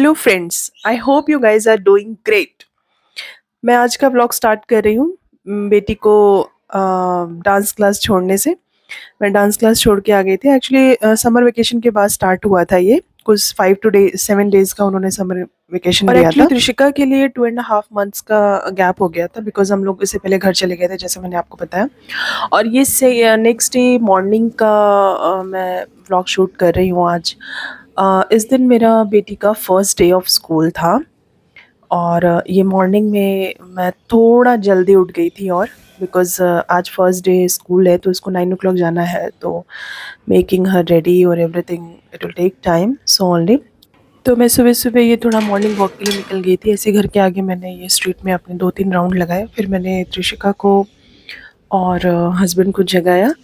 Hello friends, I hope you guys are doing great. मैं आज का व्लॉग स्टार्ट कर रही हूँ बेटी को डांस क्लास छोड़ने से। मैं डांस क्लास छोड़ के आ गई थी। एक्चुअली समर वेकेशन के बाद स्टार्ट हुआ था ये। कुछ 7 डेज का उन्होंने समर वेकेशन दिया एक्चुअली था। त्रिशिका के लिए 2.5 मंथ्स का गैप हो गया था बिकॉज हम लोग इससे पहले घर चले गए थे, जैसे मैंने आपको बताया। और ये से नेक्स्ट डे मॉर्निंग का मैं व्लॉग शूट कर रही हूँ आज। इस दिन मेरा बेटी का फर्स्ट डे ऑफ स्कूल था और ये मॉर्निंग में मैं थोड़ा जल्दी उठ गई थी और बिकॉज़ आज फर्स्ट डे स्कूल है तो इसको 9 o'clock जाना है, तो मेकिंग हर रेडी और everything it will take time so only. तो मैं सुबह-सुबह ये थोड़ा मॉर्निंग वॉक के लिए निकल गई थी। ऐसे घर के आगे मैंने ये स्ट्रीट में अपने 2-3 राउंड लगाए। फिर मैंने त्रिशिका को और हस्बैंड को जगाया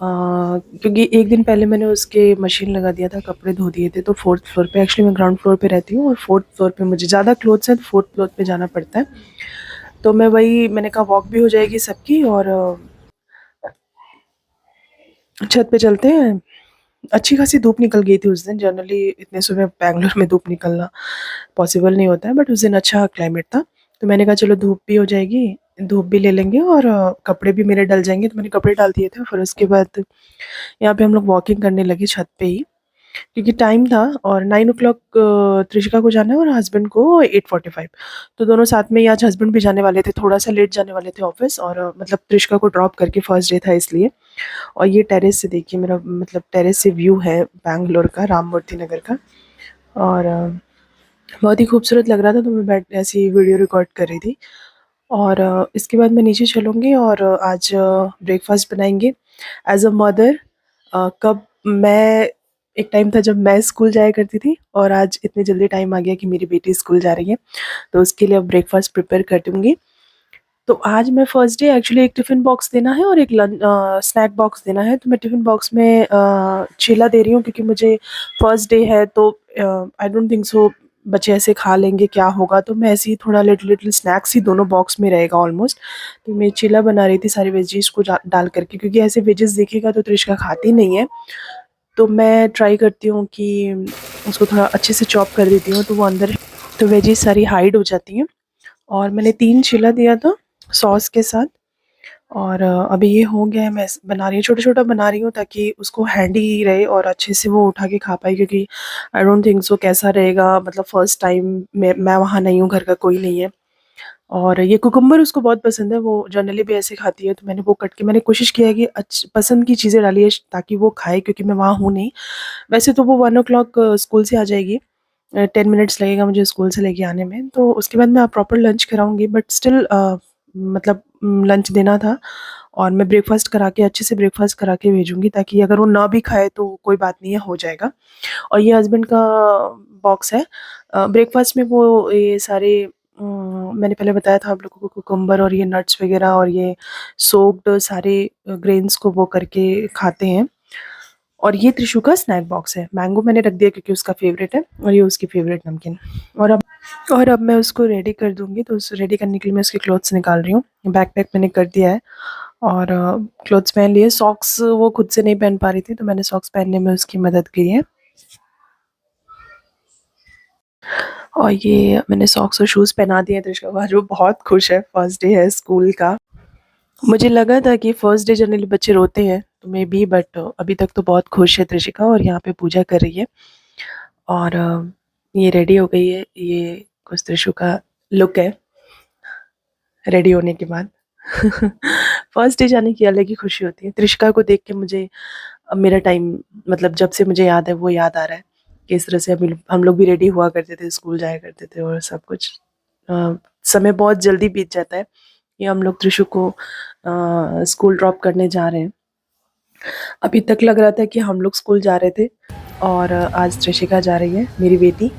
क्योंकि एक दिन पहले मैंने उसके मशीन लगा दिया था, कपड़े धो दिए थे। तो 4th फ्लोर पे, एक्चुअली मैं ग्राउंड फ्लोर पे रहती हूँ और 4th फ्लोर पे मुझे ज़्यादा क्लोथ्स हैं तो 4th फ्लोर पे जाना पड़ता है। तो मैंने कहा वॉक भी हो जाएगी सबकी और छत पे चलते हैं। अच्छी खासी धूप निकल गई थी उस दिन। जनरली इतने सुबह बैंगलोर में धूप निकलना पॉसिबल नहीं होता है, बट उस दिन अच्छा क्लाइमेट था। तो मैंने कहा चलो धूप भी हो जाएगी, धूप भी ले लेंगे और कपड़े भी मेरे डल जाएंगे। तो मैंने कपड़े डाल दिए थे। फिर उसके बाद यहाँ पे हम लोग वॉकिंग करने लगे छत पे ही, क्योंकि टाइम था और 9 o'clock त्रिशिका को जाना है और हस्बैंड को 8:45। तो दोनों साथ में ही आज हस्बैंड भी जाने वाले थे, थोड़ा सा लेट जाने वाले थे ऑफिस और मतलब त्रिशिका को ड्रॉप करके फर्स्ट डे था इसलिए। और ये टेरेस से देखिए, मेरा मतलब टेरेस से व्यू है बैंगलोर का, राम मूर्ति नगर का। और बहुत ही खूबसूरत लग रहा था, तो मैं बैठ ऐसी वीडियो रिकॉर्ड कर रही थी। और इसके बाद मैं नीचे चलूँगी और आज ब्रेकफास्ट बनाएंगे एज अ मदर। कब मैं एक टाइम था जब मैं स्कूल जाया करती थी और आज इतनी जल्दी टाइम आ गया कि मेरी बेटी स्कूल जा रही है, तो उसके लिए अब ब्रेकफास्ट प्रिपेयर कर दूँगी। तो आज मैं फर्स्ट डे एक्चुअली एक टिफ़िन बॉक्स देना है और एक स्नैक बॉक्स देना है। तो मैं टिफ़िन बॉक्स में चीला दे रही हूँ क्योंकि मुझे फर्स्ट डे है, तो आई डोंट थिंक सो बच्चे ऐसे खा लेंगे, क्या होगा। तो मैं ऐसे ही थोड़ा लिटिल लिटिल स्नैक्स ही दोनों बॉक्स में रहेगा ऑलमोस्ट। तो मैं चीला बना रही थी सारी वेजीज़ को डाल करके, क्योंकि ऐसे वेजेस देखेगा तो त्रिशिका खाती नहीं है। तो मैं ट्राई करती हूँ कि उसको थोड़ा अच्छे से चॉप कर देती हूँ तो वो अंदर, तो वेजीज़ सारी हाइड हो जाती हैं। और मैंने 3 चीला दिया था सॉस के साथ। और अभी ये हो गया है। मैं बना रही हूँ, छोटा-छोटा बना रही हूँ ताकि उसको हैंडी रहे और अच्छे से वो उठा के खा पाए, क्योंकि आई डोंट थिंक सो कैसा रहेगा, मतलब फर्स्ट टाइम मैं वहाँ नहीं हूँ, घर का कोई नहीं है। और ये कुकुम्बर उसको बहुत पसंद है, वो जनरली भी ऐसे खाती है, तो मैंने वो कट के मैंने कोशिश किया है कि पसंद की चीज़ें डाली है ताकि वो खाए, क्योंकि मैं वहाँ हूँ नहीं। वैसे तो वो 1 o'clock स्कूल से आ जाएगी। 10 मिनट्स लगेगा मुझे स्कूल से लेके आने में, तो उसके बाद मैं प्रॉपर लंच कराऊँगी, बट स्टिल मतलब लंच देना था और मैं ब्रेकफ़ास्ट करा के, अच्छे से ब्रेकफ़ास्ट करा के भेजूँगी ताकि अगर वो ना भी खाए तो कोई बात नहीं है, हो जाएगा। और ये हस्बैंड का बॉक्स है। ब्रेकफ़ास्ट में वो ये सारे मैंने पहले बताया था आप लोगों को, कुकुम्बर और ये नट्स वग़ैरह और ये सोक्ड सारे ग्रेन्स को वो करके खाते हैं। और ये त्रिशु का स्नैक बॉक्स है। मैंगो मैंने रख दिया क्योंकि उसका फ़ेवरेट है और ये उसकी फ़ेवरेट नमकीन। और अब मैं उसको रेडी कर दूँगी, तो उस रेडी करने के लिए मैं उसके क्लॉथ्स निकाल रही हूँ। बैकपैक मैंने कर दिया है और क्लॉथ्स पहन लिए। सॉक्स वो खुद से नहीं पहन पा रही थी, तो मैंने सॉक्स पहनने में उसकी मदद की है। और ये मैंने सॉक्स और शूज़ पहना दिए हैं त्रिशका को। आज वो बहुत खुश है, फर्स्ट डे है स्कूल का। मुझे लगा था कि फर्स्ट डे जनरली बच्चे रोते हैं, तो मे बी, बट अभी तक तो बहुत खुश है त्रिशिका और यहाँ पे पूजा कर रही है। और ये रेडी हो गई है। ये कुछ त्रिशु का लुक है रेडी होने के बाद। फर्स्ट डे जाने की अलग ही खुशी होती है। त्रिशिका को देख के मुझे अब मेरा टाइम, मतलब जब से मुझे याद है वो याद आ रहा है कि इस तरह से हम लोग भी रेडी हुआ करते थे, स्कूल जाया करते थे और सब कुछ। समय बहुत जल्दी बीत जाता है। ये हम लोग त्रिशु को स्कूल ड्रॉप करने जा रहे हैं। अभी तक लग रहा था कि हम लोग स्कूल जा रहे थे और आज त्रिशिका जा रही है, मेरी बेटी।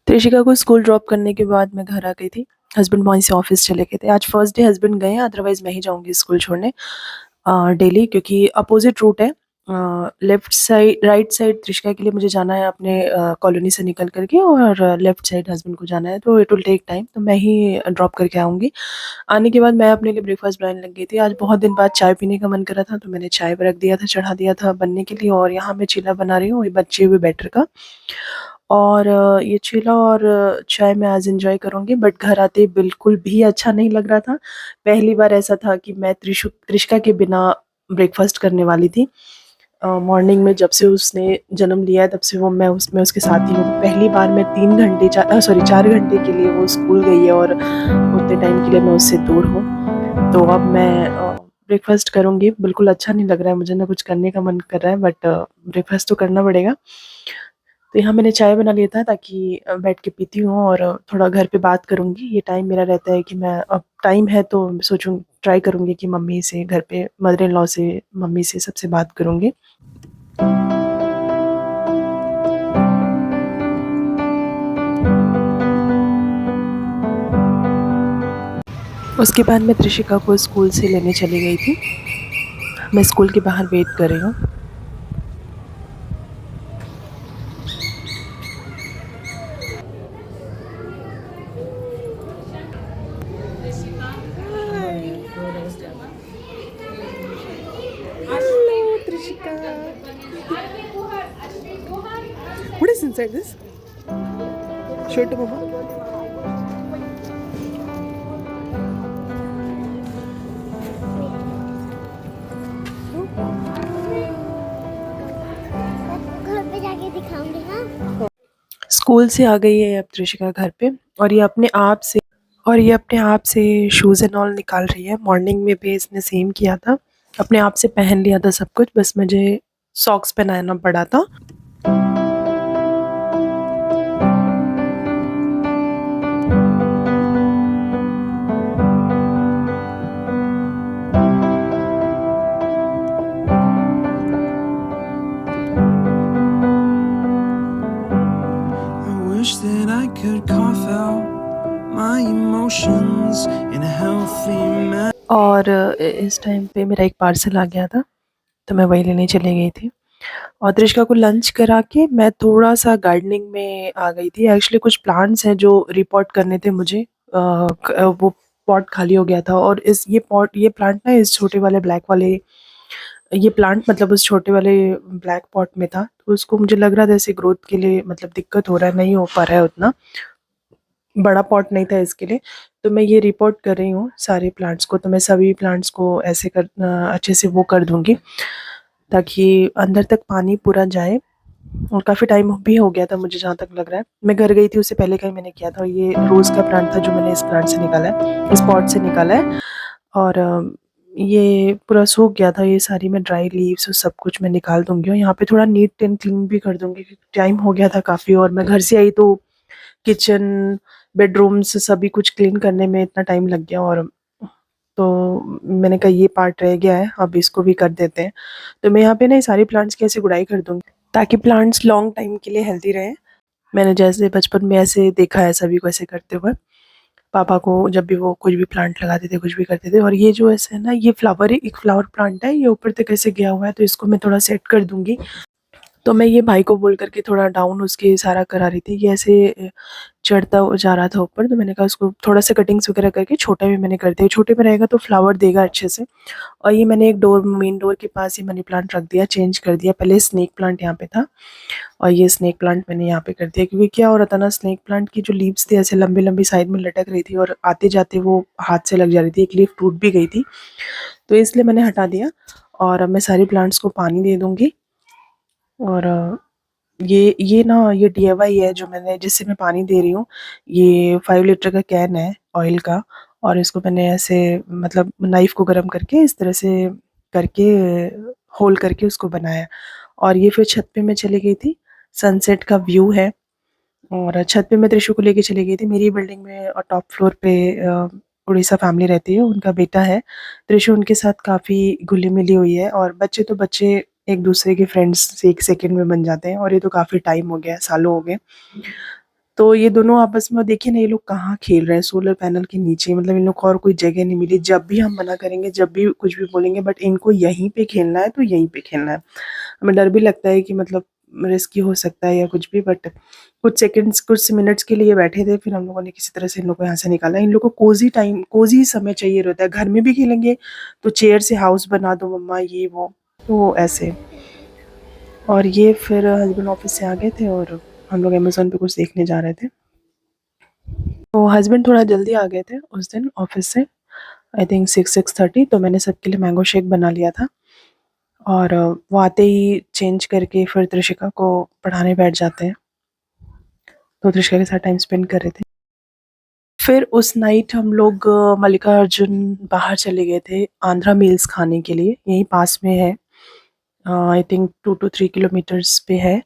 त्रिशिका को स्कूल ड्रॉप करने के बाद मैं घर आ गई थी। हस्बैंड वहीं से ऑफिस चले गए थे। आज फर्स्ट डे हस्बैंड गए हैं, अदरवाइज़ मैं ही जाऊँगी स्कूल छोड़ने डेली, क्योंकि अपोज़िट रूट है left side right side Trishika के लिए मुझे जाना है अपने कॉलोनी से निकल करके, और लेफ्ट साइड हस्बैंड को जाना है, तो इट विल टेक टाइम, तो मैं ही ड्रॉप करके आऊँगी। आने के बाद मैं अपने लिए ब्रेकफास्ट बनाने लग गई थी। आज बहुत दिन बाद चाय पीने का मन कर रहा था, तो मैंने चाय रख दिया था, चढ़ा दिया था बनने के लिए, और यहाँ मैं चीला बना रही हूँ ये बचे हुए बैटर का। और ये चीला और चाय मैं आज एन्जॉय करूँगी, बट घर आते बिल्कुल भी अच्छा नहीं लग रहा था। पहली बार ऐसा था कि मैं त्रिशिका के बिना ब्रेकफास्ट करने वाली थी। मॉर्निंग में जब से उसने जन्म लिया है तब से वो मैं उसके साथ ही हूँ। पहली बार मैं 3 घंटे 4 घंटे के लिए वो स्कूल गई है, और उतने टाइम के लिए मैं उससे दूर हूँ। तो अब मैं ब्रेकफ़ास्ट करूँगी। बिल्कुल अच्छा नहीं लग रहा है मुझे, ना कुछ करने का मन कर रहा है, बट ब्रेकफ़ास्ट तो करना पड़ेगा। तो यहाँ मैंने चाय बना लिया था ताकि बैठ के पीती हूँ और थोड़ा घर पे बात करूँगी। ये टाइम मेरा रहता है कि मैं अब टाइम है तो सोचूँ ट्राई करूँगी कि मम्मी से घर पे मदर इन लॉ से, मम्मी से सबसे बात करूँगी। उसके बाद मैं त्रिशिका को स्कूल से लेने चली गई थी। मैं स्कूल के बाहर वेट कर रही हूँ। Hello, Trishika. What is inside this? Show it to Mama. घर पे जाके दिखाऊंगी ना। स्कूल से आ गई है अब त्रिशिका घर पे, और ये अपने आप से शूज़ एंड ऑल निकाल रही है। मॉर्निंग में भी इसने सेम किया था, अपने आप से पहन लिया था सब कुछ, बस मुझे सॉक्स पहनाना पड़ा था। I wish that I could cough out my emotions in a healthy manner. और इस टाइम पे मेरा एक पार्सल आ गया था, तो मैं वही लेने चली गई थी। और त्रिशिका को लंच करा के मैं थोड़ा-सा गार्डनिंग में आ गई थी। एक्चुअली कुछ प्लांट्स हैं जो रिपोर्ट करने थे मुझे। वो पॉट खाली हो गया था, और ये प्लांट ना इस छोटे वाले ब्लैक वाले, ये प्लांट मतलब उस छोटे वाले ब्लैक पॉट में था। तो उसको मुझे लग रहा था ऐसे ग्रोथ के लिए मतलब दिक्कत हो रहा है, नहीं हो पा रहा है उतना। बड़ा पॉट नहीं था इसके लिए। तो मैं ये रिपोर्ट कर रही हूँ सारे प्लांट्स को, तो मैं सभी प्लांट्स को ऐसे अच्छे से वो कर दूँगी, ताकि अंदर तक पानी पूरा जाए। और काफ़ी टाइम भी हो गया था मुझे जहाँ तक लग रहा है। मैं घर गई थी उससे पहले का ही मैंने किया था, और ये रोज़ का प्लांट था जो मैंने इस प्लांट से निकाला है, इस पॉट से निकाला है। और ये पूरा सूख गया था, ये सारी मैं ड्राई लीव्स और सब कुछ मैं निकाल दूँगी, और यहाँ पे थोड़ा नीट एंड क्लीन भी कर दूँगी क्योंकि टाइम हो गया था काफ़ी, और मैं घर से आई तो किचन, बेडरूम्स सभी कुछ क्लीन करने में इतना टाइम लग गया, और तो मैंने कहा ये पार्ट रह गया है, अब इसको भी कर देते हैं। तो मैं यहाँ पे ना ये सारे प्लांट्स की ऐसे गुड़ाई कर दूँगी ताकि प्लांट्स लॉन्ग टाइम के लिए हेल्दी रहें। मैंने जैसे बचपन में ऐसे देखा है सभी को ऐसे करते हुए। पापा को जब भी वो कुछ भी प्लांट लगाते थे, कुछ भी करते थे, और ये जो ऐसे है ना, ये एक फ्लावर प्लांट है, ये ऊपर तक ऐसे गया हुआ है, तो इसको मैं थोड़ा सेट कर दूँगी। तो मैं ये भाई को बोल कर के थोड़ा डाउन उसके सारा करा रही थी। ये ऐसे चढ़ता जा रहा था ऊपर, तो मैंने कहा उसको थोड़ा-सा कटिंग्स वगैरह करके छोटा भी मैंने कर दिया। छोटे में रहेगा तो फ्लावर देगा अच्छे से। और ये मैंने एक मेन डोर के पास ही मनी प्लांट रख दिया, चेंज कर दिया। पहले स्नेक प्लांट यहाँ पे था, और ये स्नेक प्लांट मैंने यहाँ पे कर दिया, क्योंकि क्या हो रहा था ना, स्नेक प्लांट की जो लीव्स थी ऐसे लंबी-लंबी साइड में लटक रही थी, और आते-जाते वो हाथ से लग जा रही थी। एक लीफ टूट भी गई थी, तो इसलिए मैंने हटा दिया। और अब मैं सारे प्लांट्स को पानी दे दूँगी। और ये ना ये डीआईवाई है जो मैंने जिससे मैं पानी दे रही हूँ। ये 5 लीटर का कैन है ऑयल का, और इसको मैंने ऐसे मतलब नाइफ़ को गरम करके इस तरह से करके होल करके उसको बनाया। और ये फिर छत पे मैं चली गई थी, सनसेट का व्यू है। और छत पे मैं त्रिशु को लेके चली गई थी। मेरी बिल्डिंग में टॉप फ्लोर पे उड़ीसा फैमिली रहती है, उनका बेटा है। त्रिशु उनके साथ काफ़ी घुली-मिली हुई है, और बच्चे तो बच्चे एक-दूसरे के फ्रेंड्स 1 सेकंड में बन जाते हैं, और ये तो काफ़ी टाइम हो गया है, सालों हो गए। तो ये दोनों आपस में देखिए ना, ये लोग कहाँ खेल रहे हैं, सोलर पैनल के नीचे। मतलब इन लोग को और कोई जगह नहीं मिली। जब भी हम मना करेंगे, जब भी कुछ भी बोलेंगे, बट इनको यहीं पे खेलना है तो यहीं पे खेलना है। हमें डर भी लगता है कि मतलब रिस्की हो सकता है या कुछ भी, बट कुछ सेकंड्स, कुछ मिनट्स के लिए बैठे थे, फिर हम लोगों ने किसी तरह से इन लोगों को यहाँ से निकाला। इन लोगों को कोजी टाइम, कोजी समय चाहिए रहता है। घर में भी खेलेंगे तो चेयर से हाउस बना दो मम्मा, ये वो, तो ऐसे। और ये फिर हस्बैंड ऑफिस से आ गए थे और हम लोग अमेज़न पे कुछ देखने जा रहे थे। तो हस्बैंड थोड़ा जल्दी आ गए थे उस दिन ऑफिस से, आई थिंक 6-6:30। तो मैंने सबके लिए मैंगो शेक बना लिया था और वो आते ही चेंज करके फिर त्रिशिका को पढ़ाने बैठ जाते हैं। तो त्रिशिका के साथ टाइम स्पेंड कर रहे थे। फिर उस नाइट हम लोग मल्लिकार्जुन बाहर चले गए थे आंध्रा मील्स खाने के लिए, यहीं पास में है। आई थिंक 2 to 3 किलोमीटर्स पे है।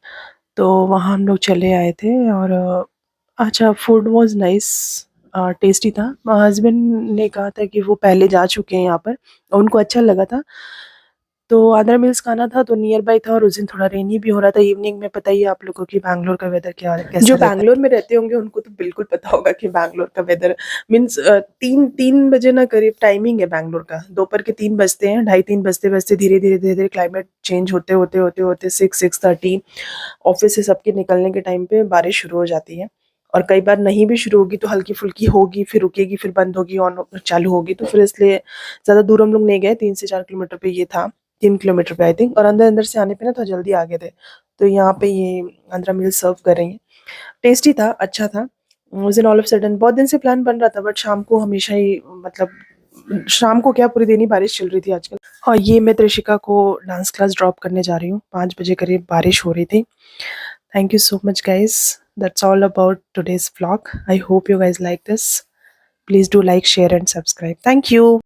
तो वहाँ हम लोग चले आए थे और अच्छा, फूड वाज़ नाइस, टेस्टी था। हस्बैंड ने कहा था कि वो पहले जा चुके हैं यहाँ पर और उनको अच्छा लगा था। तो आंध्रा मिल्स खाना था तो नियर बाय था और उस दिन थोड़ा रेनी भी हो रहा था इवनिंग में। पता ही है आप लोगों को कि बैंगलोर का वेदर क्या कैसा जो रहता है। बैंगलोर में रहते होंगे उनको तो बिल्कुल पता होगा कि बैंगलोर का वेदर मीन्स 3 बजे ना करीब टाइमिंग है बैंगलोर का। दोपहर के 3 बजते हैं, 2:30-3 बजते-बजते धीरे-धीरे क्लाइमेट चेंज होते 6-6:30 ऑफिस से सबके निकलने के टाइम पे बारिश शुरू हो जाती है। और कई बार नहीं भी शुरू होगी तो हल्की-फुल्की होगी, फिर रुकेगी, फिर बंद होगी, ऑन चालू होगी। तो फिर इसलिए ज़्यादा दूर हम लोग नहीं गए, 3 से 4 किलोमीटर पे ये था, 3 किलोमीटर पे आई थिंक। और अंदर-अंदर से आने पे ना थोड़ा जल्दी आ गए थे। तो यहाँ पे ये आंध्रा मील सर्व कर रही हैं। टेस्टी था, अच्छा था। उस दिन ऑल ऑफ सडन बहुत दिन से प्लान बन रहा था, बट शाम को हमेशा ही मतलब शाम को क्या पूरे दिन ही बारिश चल रही थी आजकल। और ये मैं त्रिशिका को डांस क्लास ड्रॉप करने जा रही हूँ। 5 बजे करीब बारिश हो रही थी। Thank you so much guys. That's all about today's vlog. I hope you guys like this. Please do like, share and subscribe. Thank you.